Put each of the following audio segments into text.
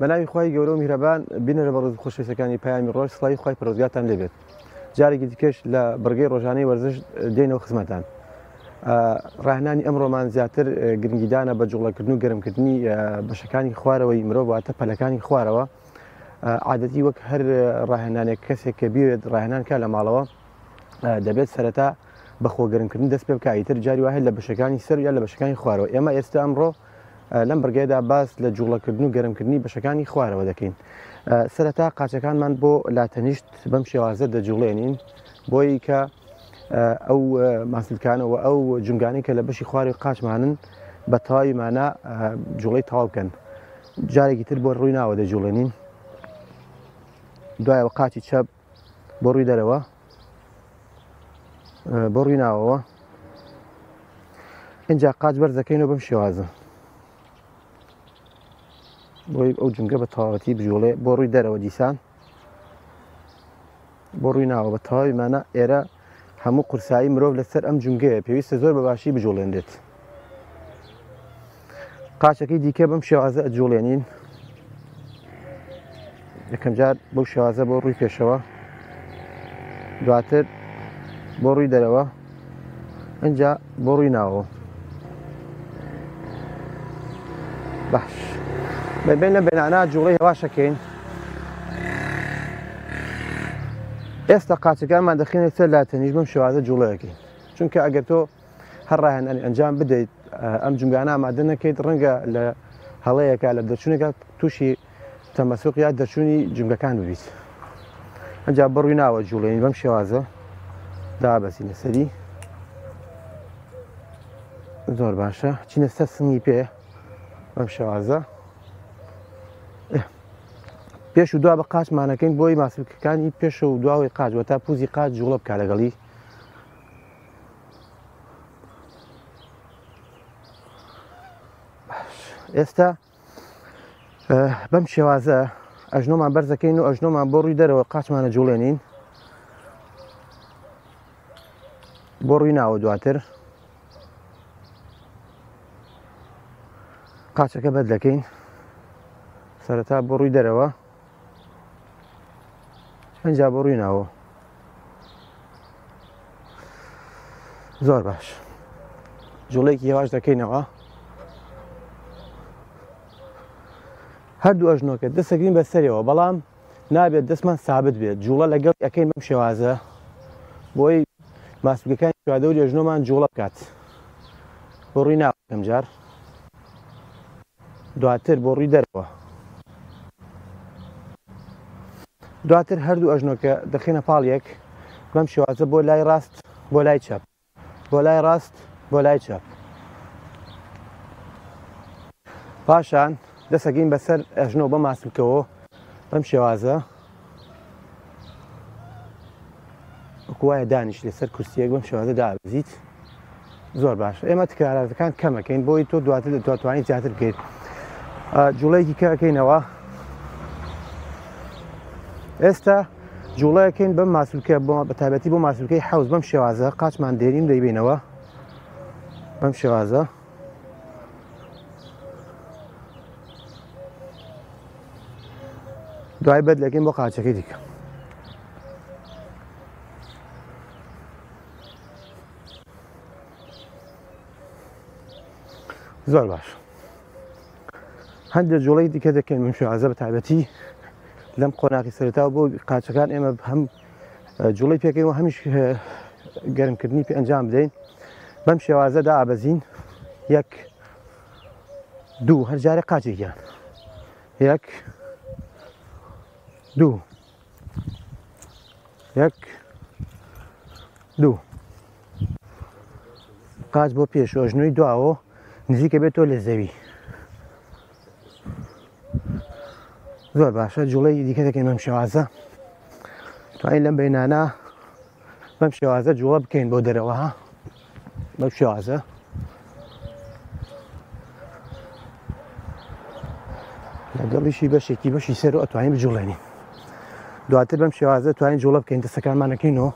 بەناوی خوای گەورە و میهرەبان بینەرە بە ڕۆژ خۆشەویستەکانی پەیامی ڕۆژ سڵاوی خوای پەروەردگارتان لێبێت. جارێکی دیکەش لە بڕگەی ڕۆژانەی وەرزش دێنەوە خزمەتان. ڕاهێنانی ئەمڕۆمان زیاتر گرنگیدانە بە جوڵەکردن و گەرمکردنی بەشەکانی خوارەوەی مرۆڤ واتە پەلەکانی خوارەوە. عادەتی وەک هەر ڕاهێنانێک کەسێک کە بێت ڕاهێنان کا لە ماڵەوە دەبێت سەرەتا بە خۆگەرمکردن دەست پێ بکە، ئیتر جاری وایە لە بەشەکانی سەر یا لە بەشەکانی خوارەوە. ئێمە ئێستا ئەمڕۆ لەم بڕگەیەدا باس لە جوڵەکردن و گەرمکردنی بەشەکانی خوارەوە دەکەین. سەرەتا قاچەکانمان بۆ لاتەنیشت بەم شێوازە دەجوڵێنین بۆی کە ئەو ماسلکانەوە ئەو جنگانی کە لە بەشی خواری قاچمانن بە تەواویمانە جوڵەی تەواو بکەن. جارێکی تر بۆ ڕووی ناوە دەجوڵێنین، دوایەوە قاچی چەپ بۆ ڕووی دەرەوە بۆ ڕووی ناوەوە، اینجا قاچ بەرز دەکەینەوە بەم شێوازە بۆی ئەو جنگە بە تەواوەتی بجوڵێ بۆ ڕووی دەرەوە دیسان بۆ ڕووی ناوە بە تەواویمانە. ئێرە هەموو قورسایی مرۆڤ لەسەر ئەم جنگەیە پێویستە زۆر بەباشی بجوڵێنرێت. قاچەکەی دیکە بەم شێوازە ئەجوڵێنین، یەکەم جار بەو شێوازە بۆ ڕووی پێشەوە، دواتر بۆ ڕووی دەرەوە، ئەنجا بۆ ڕووی ناوەوە. باش بەبێنە بێنانە جوڵەی هەواشەکەین. ئێستا قاچەکانمان دەخێنێت سەر لاتەنیش بەم شێوازە جوڵەیەکەین، چونکە ئەگەر تۆ هەر ڕاهێنانی ئەنجام بدەیت ئەم جنگانە ئامادە نەکەیت ڕەنگە لە هەڵەیەکە لە دەرچوونێکە تووشی تەمەسوق یا دەرچوونی جنگەکان ببیت. ئەنجا بە ڕووی ناوە جوڵێنین بەم شێوازە دابەزینە سەری. زۆر باشە، چینە سەر سنگی پێ بەم شێوازە. پێش و دوا بە قاچمانەکەین بۆی ماسلکەکانی پێش و دواوەی قاچوە تا پووزی قاچ جوڵە بکە لەگەڵی. ئێستا بەم شێوازە ئەژنۆمان بەرزەکەین و ئەژنۆمان بۆ ڕووی دەرەوە قاچمانە جوڵێنین بۆ ڕووی ناوە. دواتر قاچەکە بەد دەکەین سەرەتا بۆ ڕووی دەرەوە، ئەنجا بۆ ڕووی ناوە. زۆر باش، جوڵەیەکی هێواش دەکەینەوە. هەردوو ئەژنۆکە دەستەکەین بەسەرەوە، بەڵام نابێت دەستمان سابت بێت. جوڵە لەگەڵ ئەەکەین بەم شێوازە بۆی ماسلکەکانی شوادەوری ئەژنۆمان جوڵە بکات. بۆ ڕووی ناوە یەکەم جار، دواتر بۆ ڕووی دەرەوە، دواتر هەردوو ئەژنۆکە دەخێنە پاڵیەک بەم شێوازە بۆ لای ڕاست بۆ لای چەپ، بۆ لای ڕاست بۆ لای چەپ. پاشان دەسەکەین بەسەر ئەژنۆ بە ماسلکەوە بەم شێوازە وەکو وایە دانیش لەسەر کورسیەک بەم شێوازە دابزیت. زۆر باشە، ئێمە تکراراتەکان کەمەکەین بۆی تۆ دواتر دەتوانیت زیاتر بکەیت. جوڵەیەکی کەکەینەوە. ئێستا جوڵەیەکەین بەم ماسلکە بە تایبەتی بۆ ماسلکەی حەوز بەم شێوازە قاچمان دێرین دەیبینەوە بەم شێوازە. دوای بەد لەکەین بۆ قاچەکەی دیکە. زۆر باش، هەندێک جوڵەی دیکە دەکەین بەم شێوازە بە تایبەتی لەم قۆناغی سەرەتاوە بۆ قاچەکان ئێمە هەم جوڵەی پێکەین و هەمیش گەرمکردنی پێ ئەنجام بدەین. بەم شێوازە دابەزین یەک دوو، هەر جارێک قاچێکیان، یەک دوو، یەک دوو. قاچ بۆ پێش ئەژنۆی دواوە نزیکە بێتەوە لە زەوی. زۆر باشە، جوڵەی دیکە دەکەین بەم شێوازە. توانین لەم بەینانە بەم شێوازە جوڵە بکەین بۆ دەرەوە بەم شێوازە. لەگەڵیشی بەشی سەر و ئەتوانین بجوڵێنین. دواتر بەم شێوازە توانین جوڵە بکەین، دەستەکانمانەکەینەوە.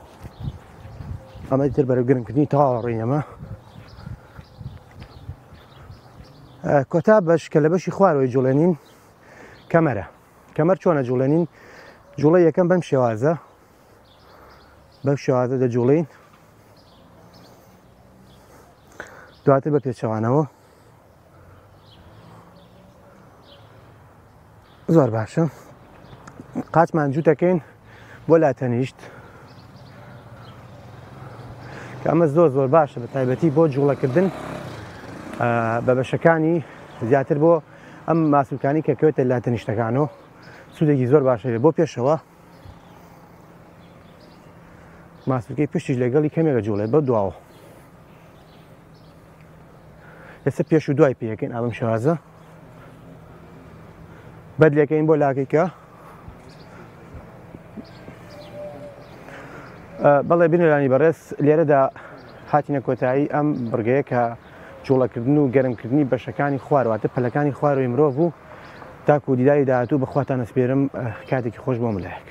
ئەمە دیتر بەرەو گرمکردنی تەواو ڕێنەمە. کۆتا بەش کە لە بەشی خوارەوەی جوڵێنین کەمەر چۆنە جوڵێنین جوڵە یەکەم بەم شێوازە دەجوڵین دواتر بە پێچەوانەوە زۆر باشە قاچمان جوو دەکەین بۆ لاتەنیشت کە ئەمە زۆر باشە بە تایبەتی بۆ جوڵەکردن بە بەشەکانی زیاتر بۆ ئەم ماسوولکانی کە کەوێتە لاتەنیشتەکانەوە سوودێکی زۆر باشە بۆ پێشەوە ماسوولکەی پشتیش لەگەڵی کەمێکە جوڵێت بە دواوە ئێستا پێش و دوای پێەکەین ئابم شێوازە بەدلەکەین بۆ لاکەیکە بەڵێ بینەرانی بەڕێز لێرەدا هاتینە کۆتایی ئەم بڕگەیە کە جوڵەکردن و گەرمکردنی بەشەکانی خوارواتە پەلەکانی خواروی مرۆڤ بوو تاکو دیداری داهاتوو بەخواتان ئەسپێرم کاتێکی خۆش بۆ ملایەک